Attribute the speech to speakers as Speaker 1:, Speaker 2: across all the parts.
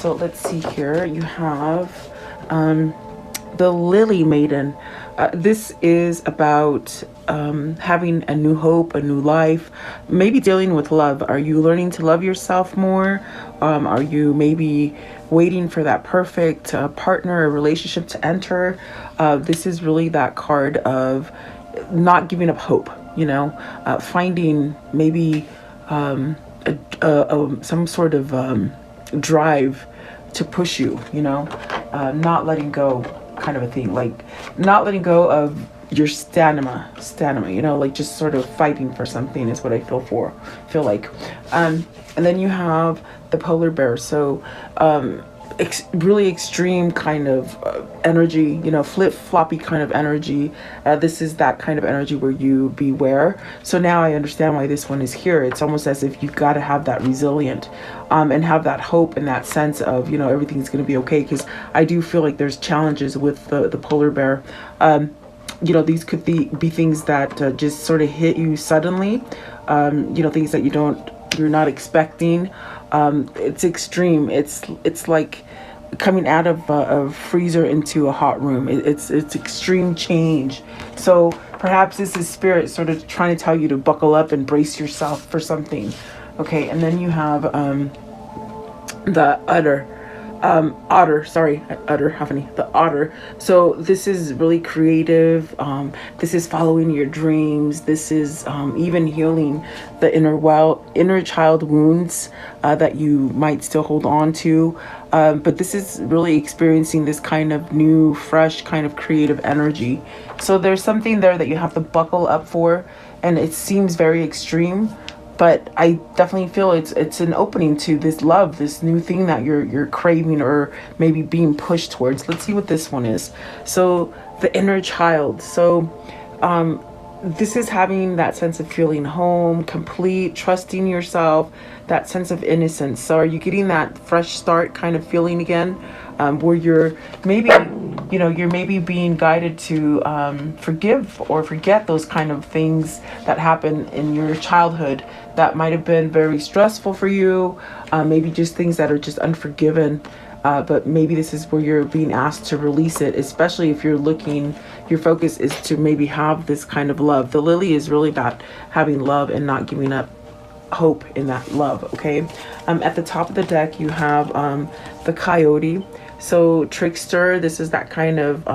Speaker 1: So let's see here. You have the Lily Maiden. This is about having a new hope, a new life, maybe dealing with love. Are you learning to love yourself more? Are you maybe waiting for that perfect partner or relationship to enter? This is really that card of not giving up hope, finding maybe some sort of drive to push you, not letting go, kind of a thing, like not letting go of your stamina, like just sort of fighting for something is what I feel like. And then you have the polar bear. So really extreme kind of energy, flip-floppy kind of energy. This is that kind of energy where you beware. So now I understand why this one is here. It's almost as if you've got to have that resilient and have that hope and that sense of, everything's going to be okay. Because I do feel like there's challenges with the polar bear. These could be things that just sort of hit you suddenly, things that you're not expecting. It's extreme. It's like coming out of a freezer into a hot room. It's extreme change. So perhaps this is spirit sort of trying to tell you to buckle up and brace yourself for something. Okay, and then you have the the otter. So this is really creative. This is following your dreams. This is even healing the inner child wounds that you might still hold on to. But this is really experiencing this kind of new, fresh, kind of creative energy. So there's something there that you have to buckle up for, and it seems very extreme. But I definitely feel it's an opening to this love, this new thing that you're craving or maybe being pushed towards. Let's see what this one is. So the inner child. So this is having that sense of feeling home, complete, trusting yourself, that sense of innocence. So are you getting that fresh start kind of feeling again, where you're maybe being guided to forgive or forget those kind of things that happen in your childhood that might have been very stressful for you, maybe just things that are just unforgiven. But maybe this is where you're being asked to release it, especially if your focus is to maybe have this kind of love. The lily is really about having love and not giving up hope in that love. Okay. At the top of the deck, you have the coyote. So trickster, this is that kind of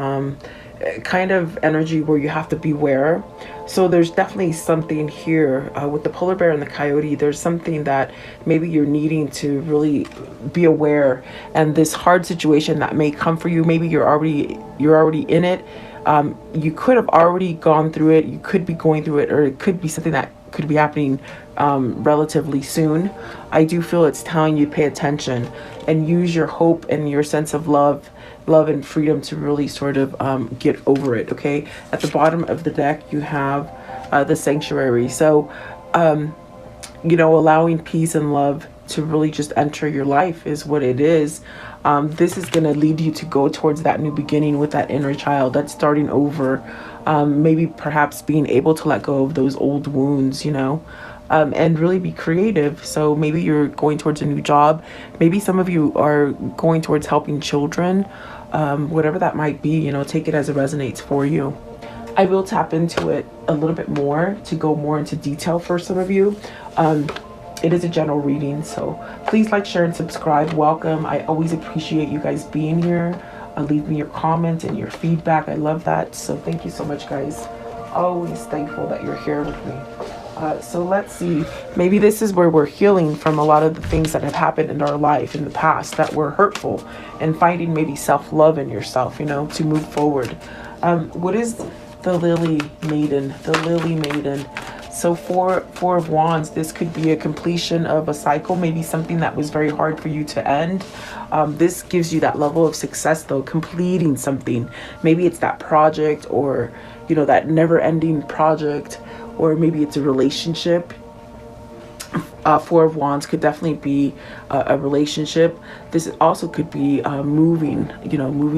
Speaker 1: energy where you have to beware. So there's definitely something here with the polar bear and the coyote. There's something that maybe you're needing to really be aware, and this hard situation that may come for you, maybe you're already in it. You could have already gone through it, you could be going through it, or it could be something that could be happening relatively soon. I do feel it's telling you pay attention and use your hope and your sense of love and freedom to really sort of get over it. Okay, at the bottom of the deck you have the sanctuary. So allowing peace and love to really just enter your life is what it is. This is going to lead you to go towards that new beginning with that inner child that's starting over. Maybe perhaps being able to let go of those old wounds, and really be creative. So maybe you're going towards a new job. Maybe some of you are going towards helping children, whatever that might be, take it as it resonates for you. I will tap into it a little bit more to go more into detail for some of you. It is a general reading, so please like, share, and subscribe. Welcome. I always appreciate you guys being here. Leave me your comments and your feedback. I love that. So thank you so much, guys. Always thankful that you're here with me. So let's see. Maybe this is where we're healing from a lot of the things that have happened in our life in the past that were hurtful, and finding maybe self-love in yourself, to move forward. What is the Lily Maiden? The Lily Maiden. So four of wands, this could be a completion of a cycle, maybe something that was very hard for you to end. This gives you that level of success though, completing something. Maybe it's that project, or that never-ending project, or maybe it's a relationship. Four of wands could definitely be a relationship. This also could be moving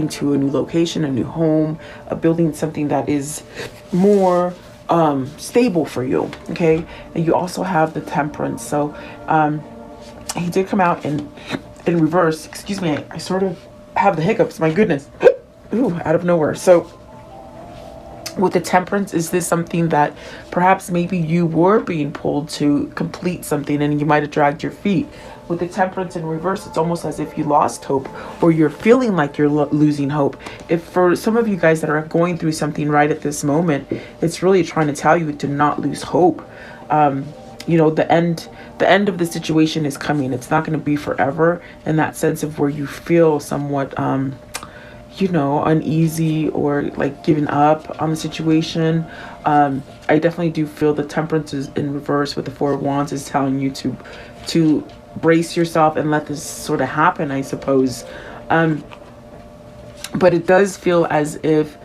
Speaker 1: to a new location, a new home, building something that is more stable for you. Okay. And you also have the temperance. So he did come out in reverse, excuse me, I sort of have the hiccups, my goodness. Ooh, out of nowhere. So with the temperance, is this something that perhaps maybe you were being pulled to complete something and you might have dragged your feet? With the temperance in reverse, it's almost as if you lost hope, or you're feeling like you're losing hope. If for some of you guys that are going through something right at this moment, it's really trying to tell you to not lose hope. You know, the end of the situation is coming. It's not going to be forever, in that sense of where you feel somewhat you know, uneasy or like giving up on the situation. I definitely do feel the temperance is in reverse with the Four of Wands is telling you to brace yourself and let this sort of happen, I suppose. But it does feel as if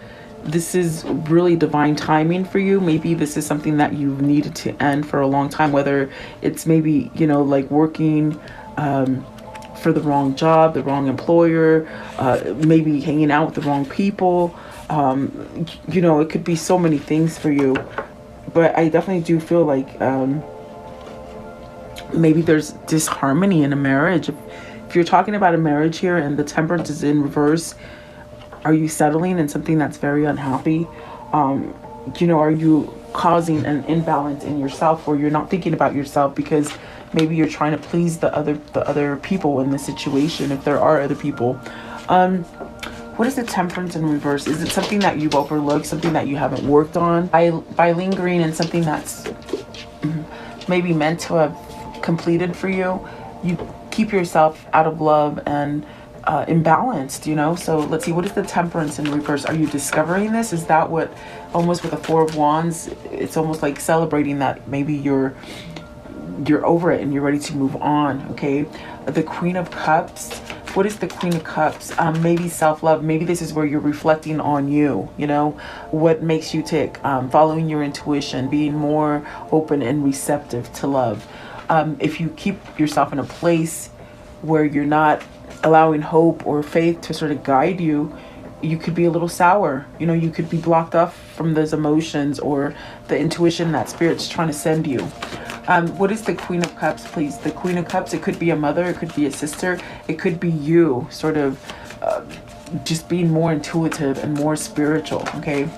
Speaker 1: this is really divine timing for you. Maybe this is something that you've needed to end for a long time, whether it's maybe, you know, like working for the wrong job, the wrong employer, maybe hanging out with the wrong people. You know, it could be so many things for you. But I definitely do feel like maybe there's disharmony in a marriage. If you're talking about a marriage here and the temperance is in reverse, are you settling in something that's very unhappy? You know, are you causing an imbalance in yourself where you're not thinking about yourself because maybe you're trying to please the other people in the situation, if there are other people? What is the temperance in reverse? Is it something that you've overlooked, something that you haven't worked on? By lingering in something that's maybe meant to have completed for you, you keep yourself out of love and imbalanced, you know? So let's see, what is the temperance in reverse? Are you discovering this? Is that what, almost with the Four of Wands, it's almost like celebrating that maybe you're over it and you're ready to move on, okay? The Queen of Cups. What is the Queen of Cups? Maybe self-love. Maybe this is where you're reflecting on you, you know, what makes you tick, following your intuition, being more open and receptive to love. If you keep yourself in a place where you're not allowing hope or faith to sort of guide you, you could be a little sour. You know, you could be blocked off from those emotions or the intuition that Spirit's trying to send you. What is the Queen of Cups, please? The Queen of Cups, it could be a mother, it could be a sister, it could be you sort of just being more intuitive and more spiritual, okay?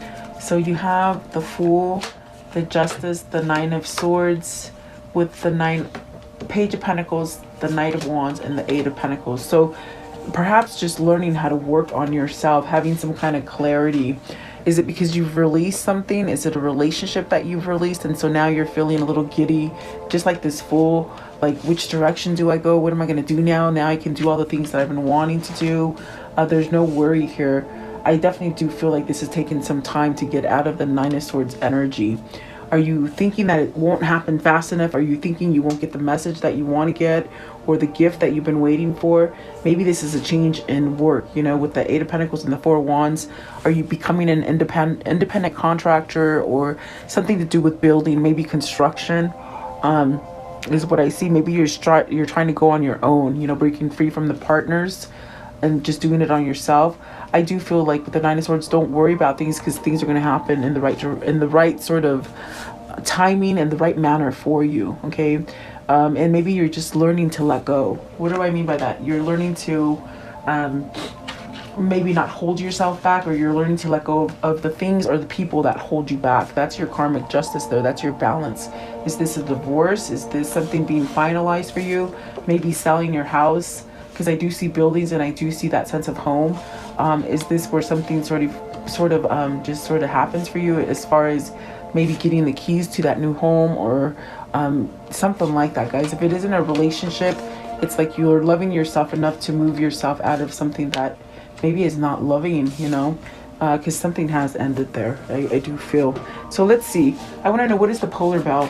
Speaker 1: So you have the Fool, the Justice, the Nine of Swords with the Page of Pentacles, the Knight of Wands, and the Eight of Pentacles. So perhaps just learning how to work on yourself, having some kind of clarity. Is it because you've released something? Is it a relationship that you've released and so now you're feeling a little giddy, just like this Fool? Like, which direction do I go? What am I going to do now? Now I can do all the things that I've been wanting to do. There's no worry here. I definitely do feel like this has taken some time to get out of the Nine of Swords energy. Are you thinking that it won't happen fast enough? Are you thinking you won't get the message that you want to get or the gift that you've been waiting for? Maybe this is a change in work, you know, with the Eight of Pentacles and the Four of Wands. Are you becoming an independent contractor or something to do with building, maybe construction? Is what I see. Maybe you're trying to go on your own, you know, breaking free from the partners and just doing it on yourself. I do feel like with the Nine of Swords, don't worry about things because things are going to happen in the right sort of timing and the right manner for you, okay? And maybe you're just learning to let go. What do I mean by that? You're learning to maybe not hold yourself back, or you're learning to let go of the things or the people that hold you back. That's your karmic justice there. That's your balance. Is this a divorce? Is this something being finalized for you? Maybe selling your house, because I do see buildings and I do see that sense of home. Is this where something sort of happens for you as far as maybe getting the keys to that new home or something like that, guys? If it isn't a relationship, it's like you're loving yourself enough to move yourself out of something that maybe is not loving, you know, because something has ended there. I do feel. So let's see. I want to know, what is the polar bear,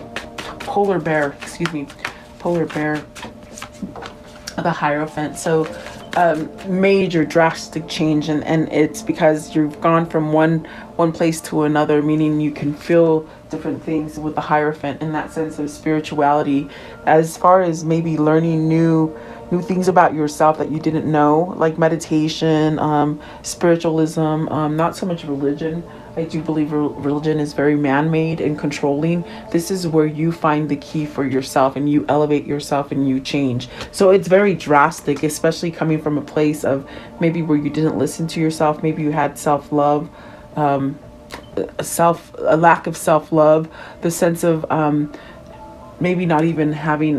Speaker 1: the Hierophant. So major drastic change, and it's because you've gone from one place to another, meaning you can feel different things with the Hierophant in that sense of spirituality, as far as maybe learning new things about yourself that you didn't know, like meditation, spiritualism, not so much religion, I do believe religion is very man-made and controlling. This is where you find the key for yourself and you elevate yourself and you change. So it's very drastic, especially coming from a place of maybe where you didn't listen to yourself. Maybe you had self-love, a lack of self-love, the sense of maybe not even having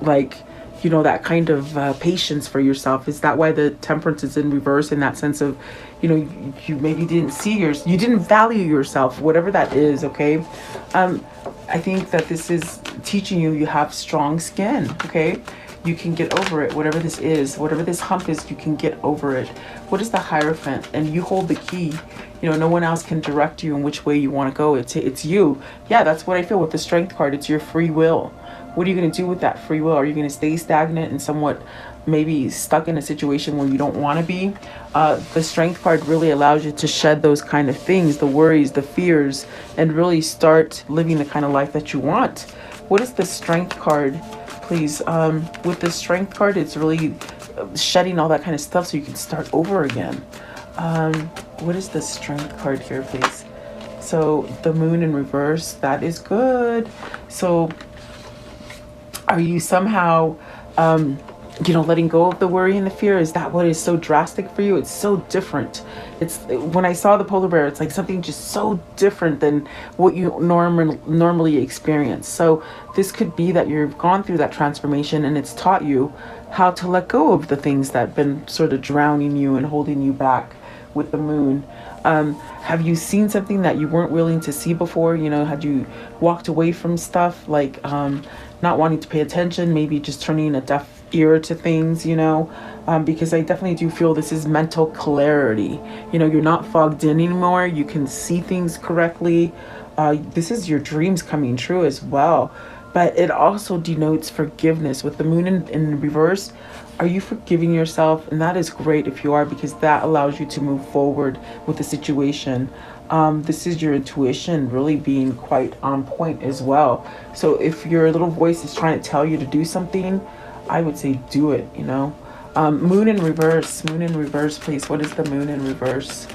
Speaker 1: like, you know, that kind of patience for yourself. Is that why the temperance is in reverse, in that sense of, you know, you maybe didn't see you didn't value yourself, whatever that is. Okay. I think that this is teaching you have strong skin. Okay. You can get over it, whatever this is, whatever this hump is, you can get over it. What is the Hierophant? And you hold the key. You know, no one else can direct you in which way you want to go. It's you. Yeah, that's what I feel with the Strength card. It's your free will. What are you going to do with that free will? Are you going to stay stagnant and somewhat maybe stuck in a situation where you don't want to be? The Strength card really allows you to shed those kind of things, the worries, the fears, and really start living the kind of life that you want. What is the Strength card, please? With the Strength card, it's really shedding all that kind of stuff so you can start over again. What is the Strength card here, please? So the Moon in reverse, that is good. So are you somehow, you know, letting go of the worry and the fear? Is that what is so drastic for you? It's so different. It's when I saw the polar bear, it's like something just so different than what you normally experience. So this could be that you've gone through that transformation and it's taught you how to let go of the things that have been sort of drowning you and holding you back with the Moon. Have you seen something that you weren't willing to see before? You know, had you walked away from stuff like not wanting to pay attention, maybe just turning a deaf ear to things, you know? Because I definitely do feel this is mental clarity. You know, you're not fogged in anymore. You can see things correctly. This is your dreams coming true as well. But it also denotes forgiveness. With the Moon in reverse, are you forgiving yourself? And that is great if you are, because that allows you to move forward with the situation. This is your intuition really being quite on point as well. So if your little voice is trying to tell you to do something, I would say do it, you know. Moon in reverse, please. What is the Moon in reverse?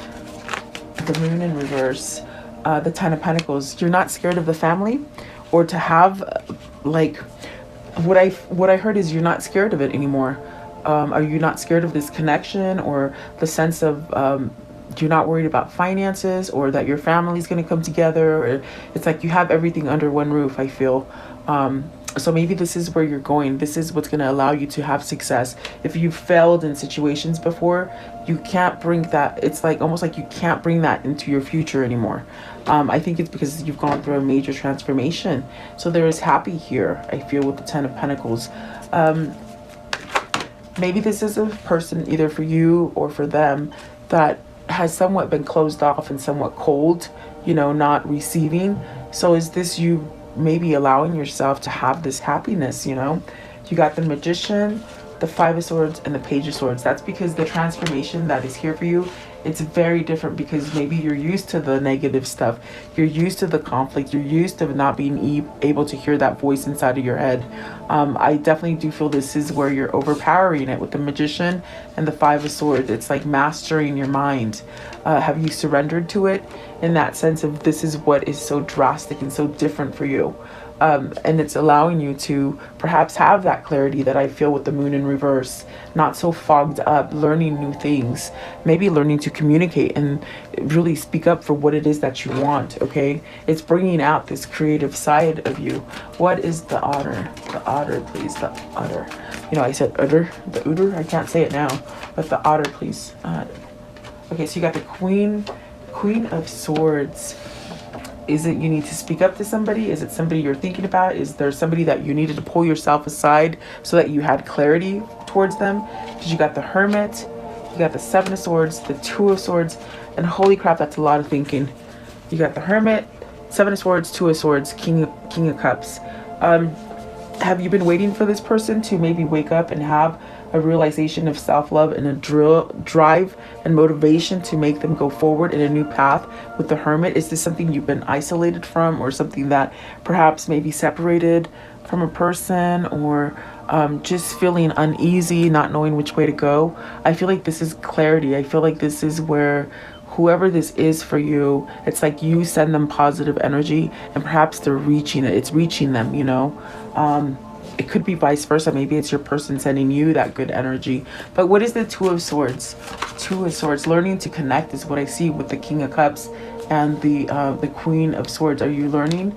Speaker 1: The Moon in reverse, the Ten of Pentacles. You're not scared of the family, or to have, like, what I heard is you're not scared of it anymore. Are you not scared of this connection, or the sense of you're not worried about finances, or that your family's going to come together, or it's like you have everything under one roof, I feel. So maybe this is where you're going. This is what's going to allow you to have success. If you've failed in situations before, you can't bring that. It's like almost like you can't bring that into your future anymore. I think it's because you've gone through a major transformation. So there is happy here, I feel, with the Ten of Pentacles. Maybe this is a person, either for you or for them, that has somewhat been closed off and somewhat cold, you know, not receiving. So is this you maybe allowing yourself to have this happiness? You know, you got the Magician, the Five of Swords, and the Page of Swords. That's because the transformation that is here for you, it's very different, because maybe you're used to the negative stuff. You're used to the conflict. You're used to not being able to hear that voice inside of your head. I definitely do feel this is where you're overpowering it with the Magician and the Five of Swords. It's like mastering your mind. Have you surrendered to it in that sense of this is what is so drastic and so different for you? And it's allowing you to perhaps have that clarity that I feel with the Moon in reverse, not so fogged up, learning new things, maybe learning to communicate and really speak up for what it is that you want. Okay, it's bringing out this creative side of you. What is the Otter? The Otter, please. The Otter. You know, I said Otter, the Otter. I can't say it now, but the Otter, please. Okay, so you got the Queen of Swords. Is it you need to speak up to somebody? Is it somebody you're thinking about? Is there somebody that you needed to pull yourself aside so that you had clarity towards them? Because you got the Hermit, you got the Seven of Swords, the Two of Swords, and holy crap, that's a lot of thinking. You got the Hermit, Seven of Swords, Two of Swords, King of Cups. Have you been waiting for this person to maybe wake up and have a realization of self-love and a drive and motivation to make them go forward in a new path with the Hermit? Is this something you've been isolated from, or something that perhaps maybe separated from a person, or just feeling uneasy, not knowing which way to go? I feel like this is clarity. I feel like this is where whoever this is for you, it's like you send them positive energy, and perhaps they're reaching it. It's reaching them, you know. It could be vice versa. Maybe it's your person sending you that good energy. But what is the Two of Swords? Two of Swords. Learning to connect is what I see with the King of Cups and the Queen of Swords. Are you learning?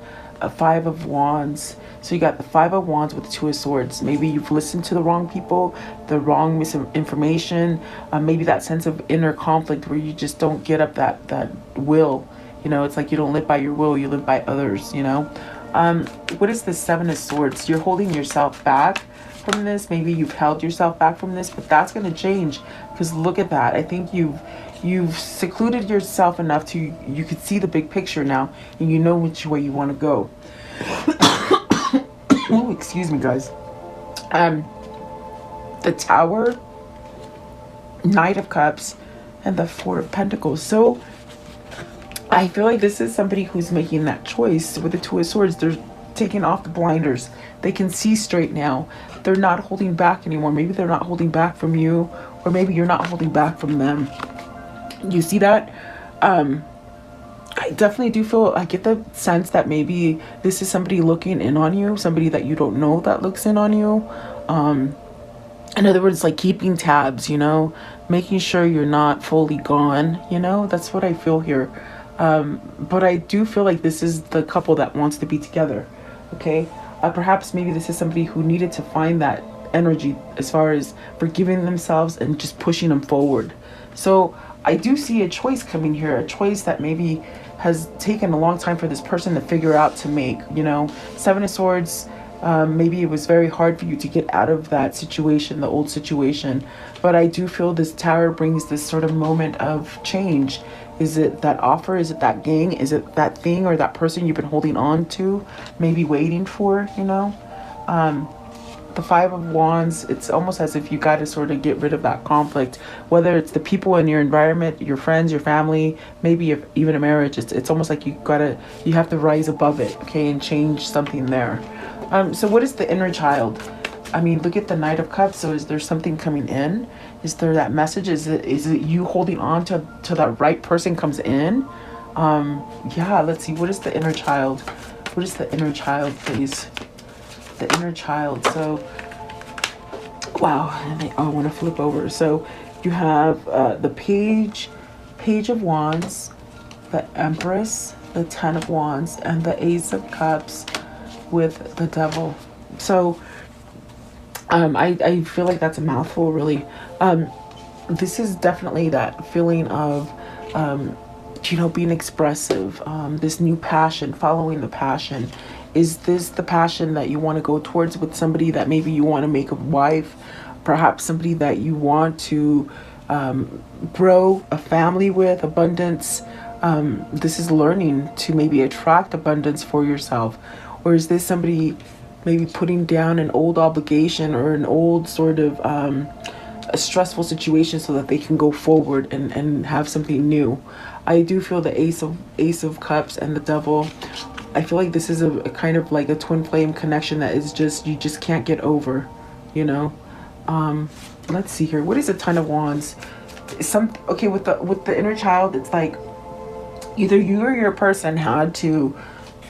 Speaker 1: Five of Wands. So you got the Five of Wands with the Two of Swords. Maybe you've listened to the wrong people, the wrong misinformation, maybe that sense of inner conflict where you just don't get up that will. You know, it's like you don't live by your will, you live by others, you know. What is the Seven of Swords? You're holding yourself back from this. Maybe you've held yourself back from this, but that's going to change, because look at that. I think you've secluded yourself enough to you could see the big picture now, and you know which way you want to go. Oh, excuse me, guys. The Tower, Knight of Cups, and the Four of Pentacles. So I feel like this is somebody who's making that choice with the Two of Swords. They're taking off the blinders. They can see straight now. They're not holding back anymore. Maybe they're not holding back from you, or maybe you're not holding back from them. You see that? I definitely do feel, I get the sense that maybe this is somebody looking in on you, somebody that you don't know that looks in on you. In other words, like keeping tabs, you know, making sure you're not fully gone, you know, that's what I feel here. But I do feel like this is the couple that wants to be together, okay? Perhaps maybe this is somebody who needed to find that energy as far as forgiving themselves and just pushing them forward. So I do see a choice coming here, a choice that maybe has taken a long time for this person to figure out to make, you know. Seven of Swords, maybe it was very hard for you to get out of that situation, the old situation. But I do feel this Tower brings this sort of moment of change. Is it that offer? Is it that gang? Is it that thing or that person you've been holding on to, maybe waiting for, you know? The Five of Wands, it's almost as if you got to sort of get rid of that conflict, whether it's the people in your environment, your friends, your family, maybe if even a marriage. It's almost like you have to rise above it, okay, and change something there. So what is the inner child? I mean, look at the Knight of Cups. So is there something coming in? Is there that message? Is it you holding on to that right person comes in? Yeah, let's see. What is the inner child? What is the inner child, please? The inner child. So, wow. And I want to flip over. So you have the Page of Wands, the Empress, the Ten of Wands, and the Ace of Cups with the Devil. So I feel like that's a mouthful, really. This is definitely that feeling of you know, being expressive, this new passion, following the passion. Is this the passion that you want to go towards with somebody that maybe you want to make a wife, perhaps somebody that you want to grow a family with, abundance? This is learning to maybe attract abundance for yourself. Or is this somebody maybe putting down an old obligation or an old sort of a stressful situation so that they can go forward and have something new? I do feel the Ace of Cups and the Devil. I feel like this is a kind of like a twin flame connection that is just, you just can't get over, you know. Let's see here. What is the Ten of Wands? Okay, with the inner child, it's like either you or your person had to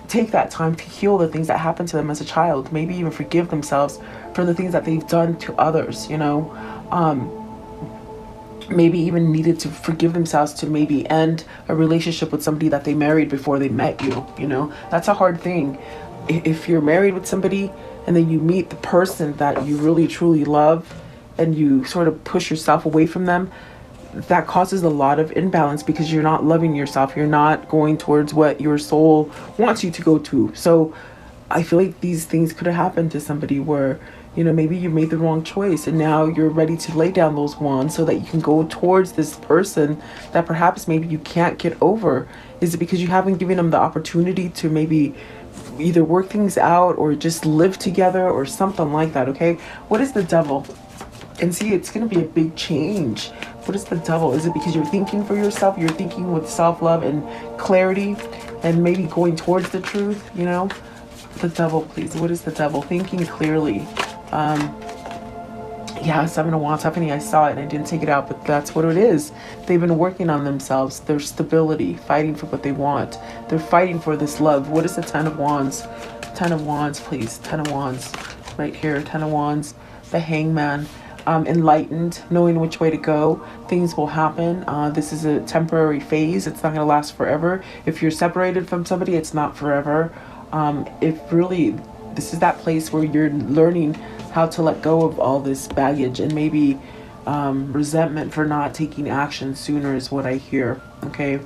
Speaker 1: take that time to heal the things that happened to them as a child, maybe even forgive themselves for the things that they've done to others, you know. Maybe even needed to forgive themselves to maybe end a relationship with somebody that they married before they met you, you know. That's a hard thing. If you're married with somebody and then you meet the person that you really truly love and you sort of push yourself away from them, that causes a lot of imbalance because you're not loving yourself. You're not going towards what your soul wants you to go to. So I feel like these things could have happened to somebody where, you know, maybe you made the wrong choice and now you're ready to lay down those wands so that you can go towards this person that perhaps maybe you can't get over. Is it because you haven't given them the opportunity to maybe either work things out or just live together or something like that, okay? What is the Devil? And see, it's going to be a big change. What is the Devil? Is it because you're thinking for yourself? You're thinking with self-love and clarity and maybe going towards the truth, you know? The Devil, please. What is the Devil? Thinking clearly. Yeah, Seven of Wands happening. I saw it and I didn't take it out, but that's what it is. They've been working on themselves, their stability, fighting for what they want. They're fighting for this love. What is the Ten of Wands? Ten of Wands, please. Ten of Wands, right here. Ten of Wands, the Hangman. Enlightened, knowing which way to go. Things will happen. This is a temporary phase. It's not going to last forever. If you're separated from somebody, it's not forever. If really, this is that place where you're learning how to let go of all this baggage and maybe resentment for not taking action sooner is what I hear. Okay.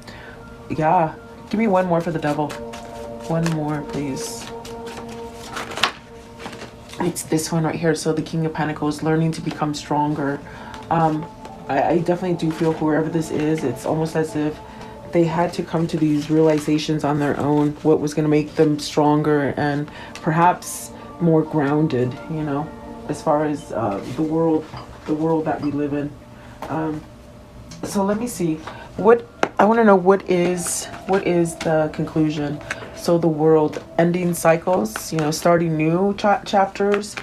Speaker 1: Yeah. Give me one more for the Devil. One more, please. It's this one right here. So the King of Pentacles, learning to become stronger. I definitely do feel whoever this is, it's almost as if they had to come to these realizations on their own, what was going to make them stronger and perhaps more grounded, you know, as far as the world that we live in. So let me see. What I want to know, what is the conclusion? So the world, ending cycles, you know, starting new chapters,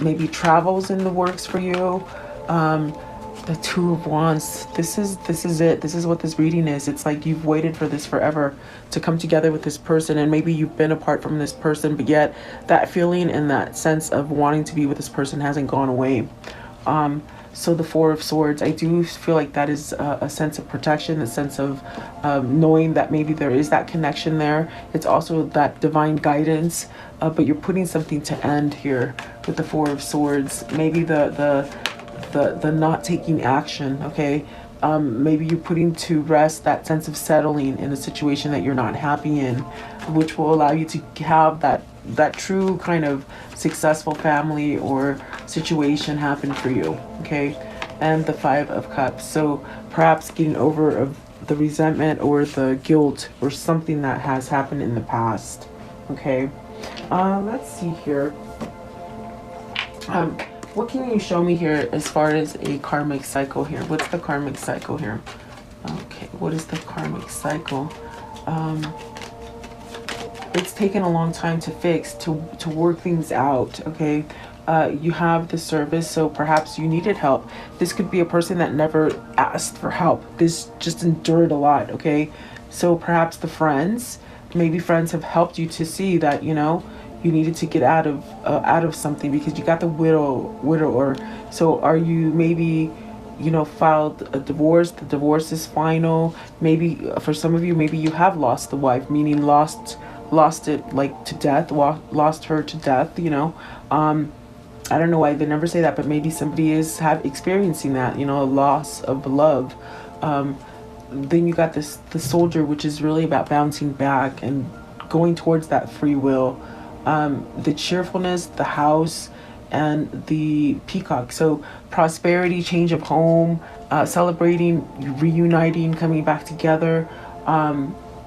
Speaker 1: maybe travels in the works for you. The Two of Wands, this is it. This is what this reading is. It's like you've waited for this forever to come together with this person, and maybe you've been apart from this person, but yet that feeling and that sense of wanting to be with this person hasn't gone away. So the Four of Swords, I do feel like that is a sense of protection, a sense of knowing that maybe there is that connection there. It's also that divine guidance, but you're putting something to end here with the Four of Swords. Maybe the not taking action, okay? Maybe you're putting to rest that sense of settling in a situation that you're not happy in, which will allow you to have that true kind of successful family or situation happen for you, okay? And the Five of Cups, so perhaps getting over of the resentment or the guilt or something that has happened in the past, okay? Let's see here. What can you show me here as far as a karmic cycle here? What's the karmic cycle here? Okay, what is the karmic cycle? It's taken a long time to fix, to work things out, okay? You have the service, so perhaps you needed help. This could be a person that never asked for help. This just endured a lot, okay? So perhaps the friends, maybe friends have helped you to see that, you know, you needed to get out of something because you got the widower. So are you maybe, you know, filed a divorce? The divorce is final. Maybe for some of you, maybe you have lost the wife, meaning lost it like to death, lost her to death, you know. I don't know why they never say that, but maybe somebody is experiencing that, you know, a loss of love. Then you got the Soldier, which is really about bouncing back and going towards that free will. The Cheerfulness, the House, and the Peacock. So prosperity, change of home, celebrating, reuniting, coming back together.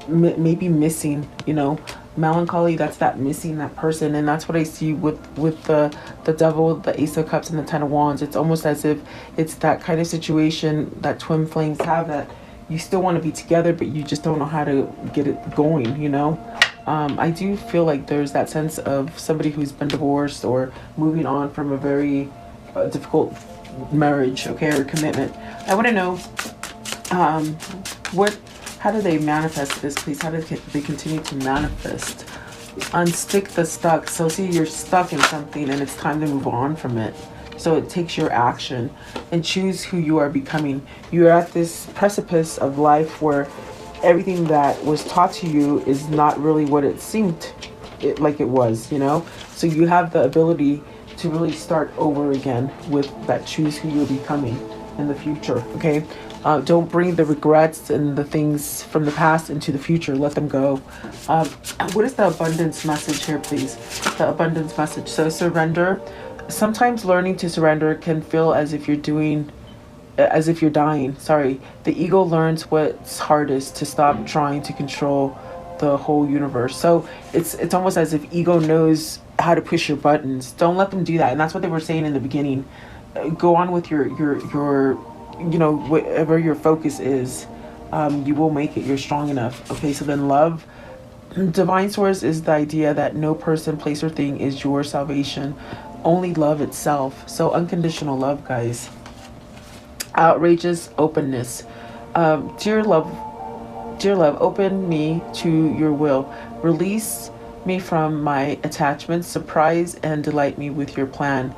Speaker 1: Maybe missing, you know, melancholy, that's that missing that person. And that's what I see with the Devil, the Ace of Cups, and the Ten of Wands. It's almost as if it's that kind of situation that twin flames have, that you still want to be together, but you just don't know how to get it going, you know. I do feel like there's that sense of somebody who's been divorced or moving on from a very difficult marriage, okay, or commitment. I want to know how do they manifest this, please? How do they continue to manifest? Unstick the stuck. So see, you're stuck in something and it's time to move on from it. So it takes your action and choose who you are becoming. You're at this precipice of life where everything that was taught to you is not really what it seemed like it was, you know? So you have the ability to really start over again with that choose who you're becoming in the future, okay? Don't bring the regrets and the things from the past into the future. Let them go. What is the abundance message here, please? The abundance message. So surrender. Sometimes learning to surrender can feel as if you're dying. Sorry. The ego learns what's hardest, to stop trying to control the whole universe. So it's almost as if ego knows how to push your buttons. Don't let them do that. And that's what they were saying in the beginning. Go on with your you know, whatever your focus is, you will make it. You're strong enough. Okay, so then love. Divine source is the idea that no person, place, or thing is your salvation. only love itself. So unconditional love, guys. Outrageous openness. Dear love, open me to your will. Release me from my attachments. Surprise and delight me with your plan.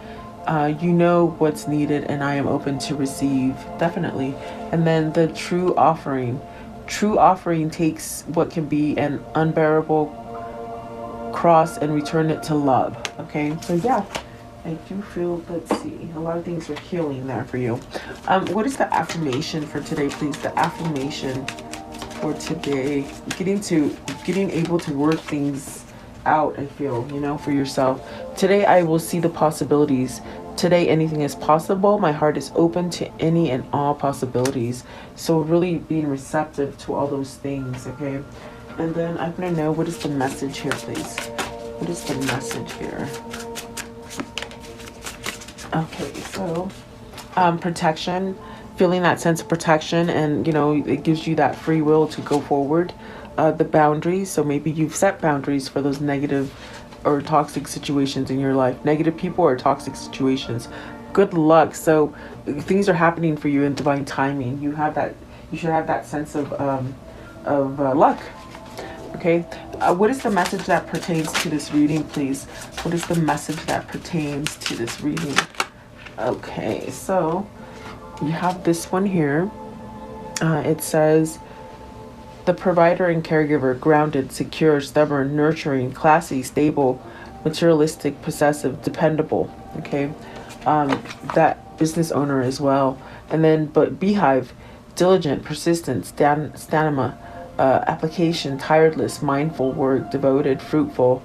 Speaker 1: You know what's needed, and I am open to receive. Definitely. And then the true offering. True offering takes what can be an unbearable cross and return it to love. Okay, so yeah, I do feel, let's see, a lot of things are healing there for you. What is the affirmation for today, please? The affirmation for today, getting able to work things out, I feel, you know, for yourself. Today I will see the possibilities. Today anything is possible. My heart is open to any and all possibilities. So really being receptive to all those things, okay? And then I'm gonna know, what is the message here, please? What is the message here? Okay, so protection, feeling that sense of protection, and you know, it gives you that free will to go forward. The boundaries, so maybe you've set boundaries for those negative or toxic situations in your life, negative people or toxic situations. Good luck. So things are happening for you in divine timing. You should have that sense of luck. Okay, what is the message that pertains to this reading, please? What is the message that pertains to this reading? Okay, so you have this one here. It says, the provider and caregiver, grounded, secure, stubborn, nurturing, classy, stable, materialistic, possessive, dependable. Okay, that business owner as well. And then, but beehive, diligent, persistent, stamina, application, tireless, mindful, work, devoted, fruitful,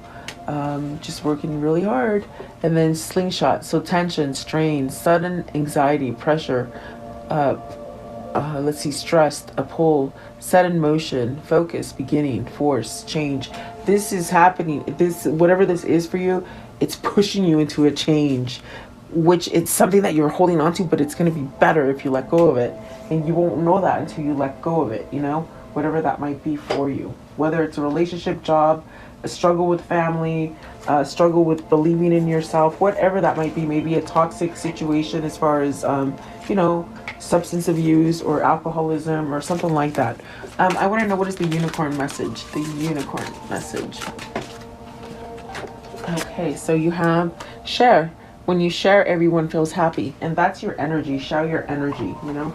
Speaker 1: just working really hard. And then slingshot, so tension, strain, sudden anxiety, pressure, let's see, stressed, a pull, set in motion, focus, beginning, force, change. This is happening. This, whatever this is for you, it's pushing you into a change, which it's something that you're holding on to, but it's going to be better if you let go of it. And you won't know that until you let go of it, you know, whatever that might be for you, whether it's a relationship, job, a struggle with family, a struggle with believing in yourself, whatever that might be, maybe a toxic situation as far as, you know, substance abuse or alcoholism or something like that. I want to know, what is the unicorn message? The unicorn message. Okay, so you have share. When you share, everyone feels happy, and that's your energy. Share your energy, you know.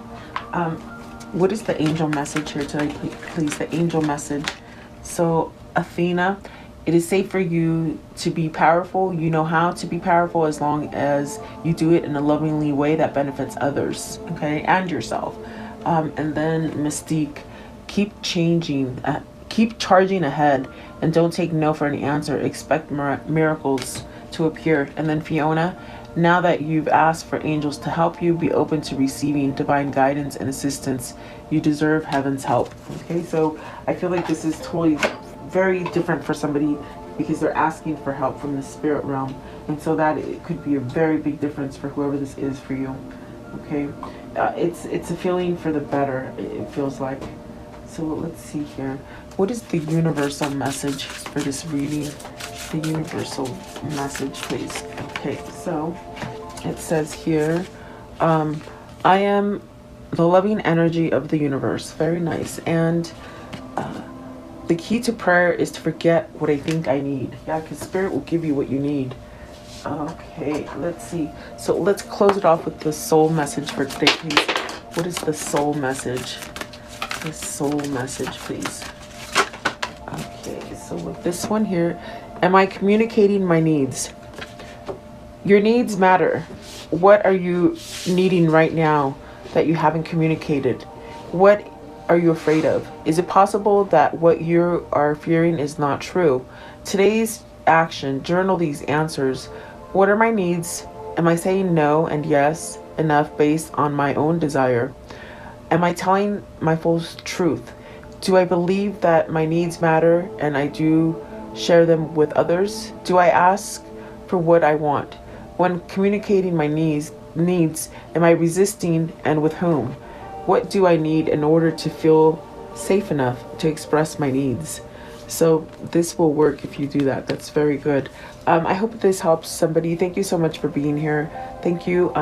Speaker 1: What is the angel message here today, please? The angel message. So Athena, it is safe for you to be powerful. You know how to be powerful as long as you do it in a lovingly way that benefits others, okay, and yourself. And then Mystique, keep charging ahead, and don't take no for an answer. Expect miracles to appear. And then Fiona, now that you've asked for angels to help you, be open to receiving divine guidance and assistance. You deserve heaven's help. Okay, so I feel like this is totally very different for somebody, because they're asking for help from the spirit realm, and so that it could be a very big difference for whoever this is for you. Okay, it's a feeling for the better, it feels like. So let's see here, what is the universal message for this reading? The universal message, please. Okay, so it says here, I am the loving energy of the universe. Very nice. And the key to prayer is to forget what I think I need. Yeah, because spirit will give you what you need. Okay, let's see. So let's close it off with the soul message for today, please. What is the soul message? The soul message, please. Okay, so with this one here, am I communicating my needs? Your needs matter. What are you needing right now that you haven't communicated? What are you afraid of? Is it possible that what you are fearing is not true? Today's action, journal these answers. What are my needs? Am I saying no and yes enough based on my own desire? Am I telling my full truth? Do I believe that my needs matter and I do share them with others? Do I ask for what I want? When communicating my needs, am I resisting, and with whom? What do I need in order to feel safe enough to express my needs? So this will work if you do that. That's very good. I hope this helps somebody. Thank you so much for being here. Thank you